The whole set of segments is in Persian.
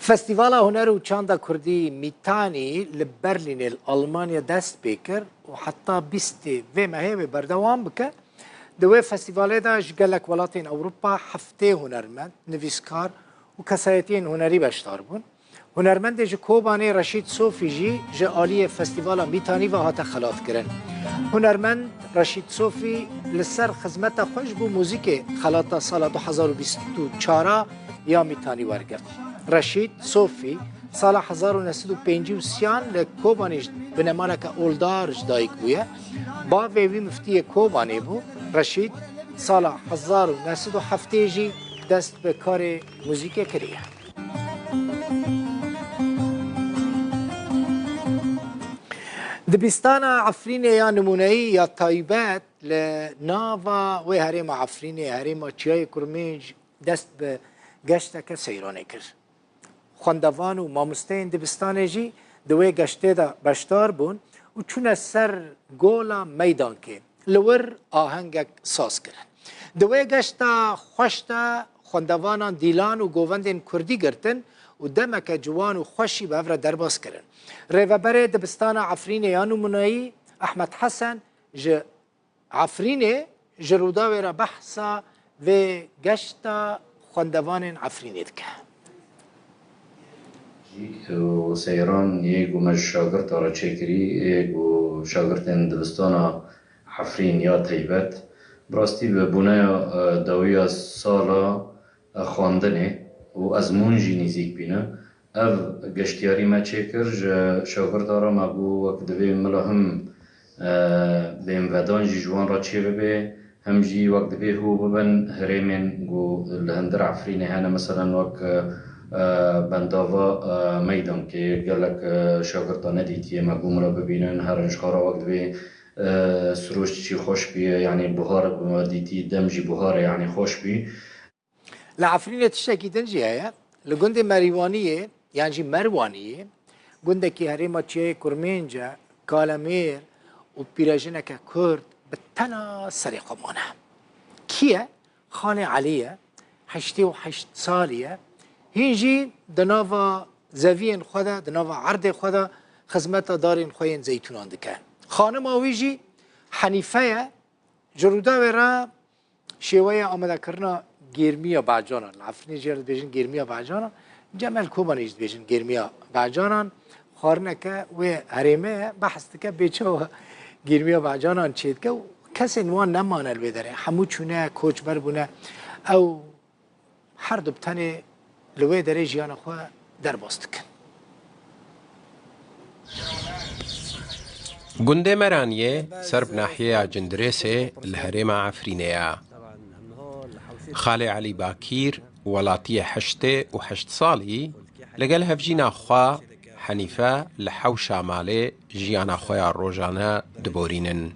فستیوال هنر و چاندا کردی میتانی لبرلین الالمانیا دست بکر و حتی 20 و مهیه بردوام بکه دوی فستیواله دا جگلک ولاتین اوروپا هفته هنرمند نویسکار و کسایتین هنری بشتار بون هنرمند جه کوبانه رشید صوفی جه آلی فستیوالا میتانی و هاتا خلاف کرن هنرمند رشید صوفی لسر خدمت خوش بو موزیک خلاطه سال 2024 یا میتانی ورگرد رشید صوفی سال 1953 لکوبانیش بنمانک اولدارش دایک بویه با وی مفتی کوبانی بو رشید سال 1907 جی دست به کار موزیک کریه دبستان عفرین یا نمونه‌ای یا تایبت لناوا و هریم عفرین هریم چیای کرمنج دست به گشته که سیرانه کرد خواندوان و مامستین دبستان جی دوی گشته دا بشتار بون و چون سر گولا میدان که لور آهنگک ساز کرد دوی گشته خوشته خواندوانان دیلان و گووندین کردی گرتن و دمک جوان و خوشی به افره درباز کردن ریوبر دبستان عفرین یا نمونه‌ای احمد حسن عفرین جرودا و را بحثا و گشتا خواندوان عفرینی دکه تو سیران یکو مش شاگرد را چکری یکو شاگرد دبستان عفرین یا تیبت براستی به بنای دوی سالا خواندنه و از منجی نزیک بینه او گشتیاری ما چکر شاگرد را ما بو وقت دوی ملهم بیم ودان جوان را چه ببه هم جی وقت دوی هو ببن هریمن گو لهندر عفرینه هنه مثلا وقت بنداوا میدان که گلک شاگردا ندیدیه ما بو مرا ببینن هر انشخارا وقت دوی سروش چی خوش بیه یعنی بهار دیتی دمجی بهار یعنی خوش بی لعفرینه تشتکی دنجی هیا لگند مریوانیه یعنی جی مروانیه گنده که هریما چیه کرمینجا کالمیر و پیراجنه که کرد بتنا سری قمانه کیه؟ خانه علیه 88 سالیه هینجی دناوا زوین خدا دناوا عرض خدا خدمت دارین خوین زیتونان دکه خانم آویجی حنیفه جرودا و را شیوه آمده کرنا گرمیا بعجانان عفرین جرد بیشن گرمیا بعجانان جمال کوبانیش بیشن گرمیا بعجانان خارنه که و هریمه بحث که بیچو گرمیا بعجانان چید که کسی نوان نمانه الویداره همو چونه کوچ بر بونه او هر دو بتنه لوی داره جیان خواه در باست کن گنده مرانیه سرب ناحیه جندرسه الهرم عفرینه خالي علي باكير ولاتية حشته وحشت صالي لقال هفجينا خوا حنيفة لحو شامالي جيانا خويا الروجانا دبورينن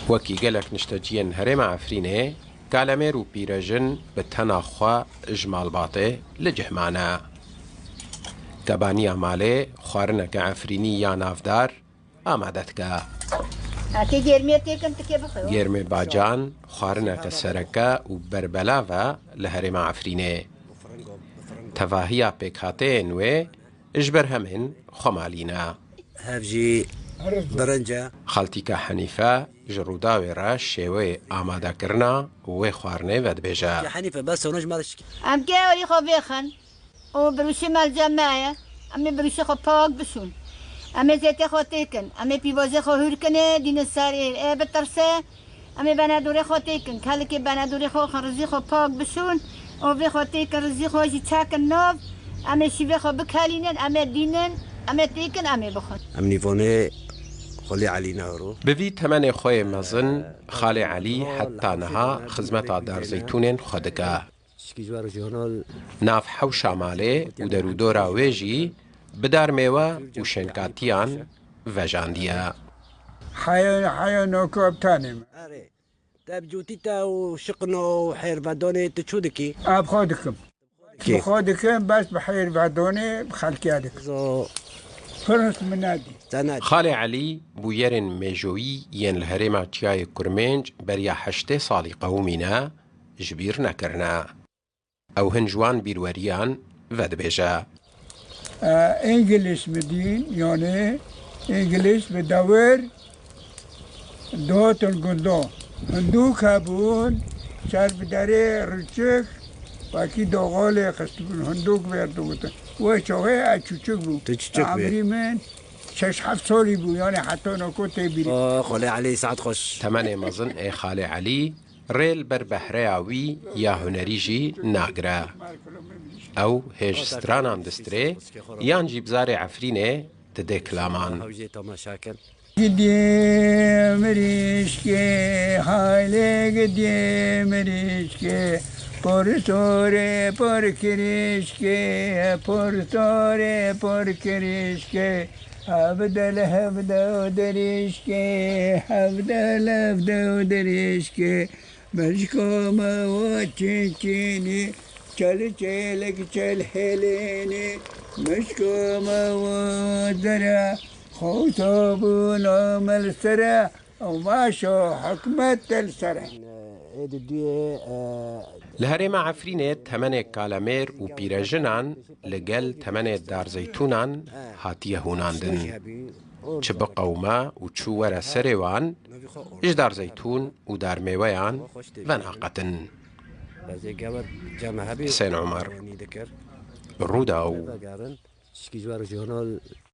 وكي قالك نشتجين هرم عفرينه كالامير و بيرجن بتنا خوا اجمال باطي لجهمانا كبانيا مالي خوارنك عفريني يا نافدار آمادتك گرم باجان خوارنه که سرکه و بربلاوه لهرم عفرینه تواهیا پیکاته نوه اجبر همین خمالینه هفجی برنجا خالتی که حنیفه جرودا و را شیوه آماده کرنا و خوارنه ود بیجا حنیفه بس ونج مالش ام که اولی خو بیخن و بروشی مال جمعه امی بروشی خو پاک بشون امی زیت خو تیکن امی پیوازه خو هور کنه دین سر بترسه امی بنادوری خو تیکن کلی که بنادوری خو خرزی خو پاک بشون و وی خو تیکن رزی خو جی چاکن ناف امی شیوه خو بکالینن امی دینن امی تیکن امی بخون ام نیفونه خالی علی نهرو بوی تمن خوی مزن خال علی حتی نها خدمت دار زیتون خودگاه ناف حوش عماله و درو دورا ویجی بدار میوه و شنکاتیان و جاندیه حيا نوكب تاني تاب جوتيتا وشقنا وحير بعدوني تشودكي بخودكم بس بحير بعدوني بخلكيادك فرس منادي خال علی بویرن میجویی ین الهرم تیای کرمنج بریا 8 سالی قومینا جبیر نکرنا او هنجوان بیروریان ودبێژە. انجلس مدين يعني انجلس بدور دوت الجندو هندوك هبون شار بداري رجك باقي دوغالي خستبون هندوك بيردوغتن وشوهي اچوچك بو عمري من 6-7 سالي بو يعني حتى نكو تبيري خالي علي سعد خوش تەمەنێ مەزن ئێ خاڵێ عەلی ڕێل بەر بەهرەیاوی یا هونەریژی ناگرە. ئەو هێژسترانان دەسترێ یانجی بزارێ عەفرینێ دەدێ کلامان. هەوجێ تەماشاکەن گدی مریشکی حاله گدی مریشکی پرسوره پر کریشکی پرسوره پر کریشکی هبدل هبدو دریشکی هبدل هبدو دریشکی مشکوم و چینچینی چل چلک چل هلینی مشکوم و درا خوتابونا ملسرة وماشو حكمت السرة لە هەرێمە عەفرینێ تەمەنێک کالەمێر و پیرەژنان لەگەل تەمەنێت دارزەیتونان هاتیە هوناندن. چ بقەومە و چوو وەرە سەرێوان ئش دارزەیتون و دارمێوەیان ڤەناقەتن. حسێن عومەر ڕوودا و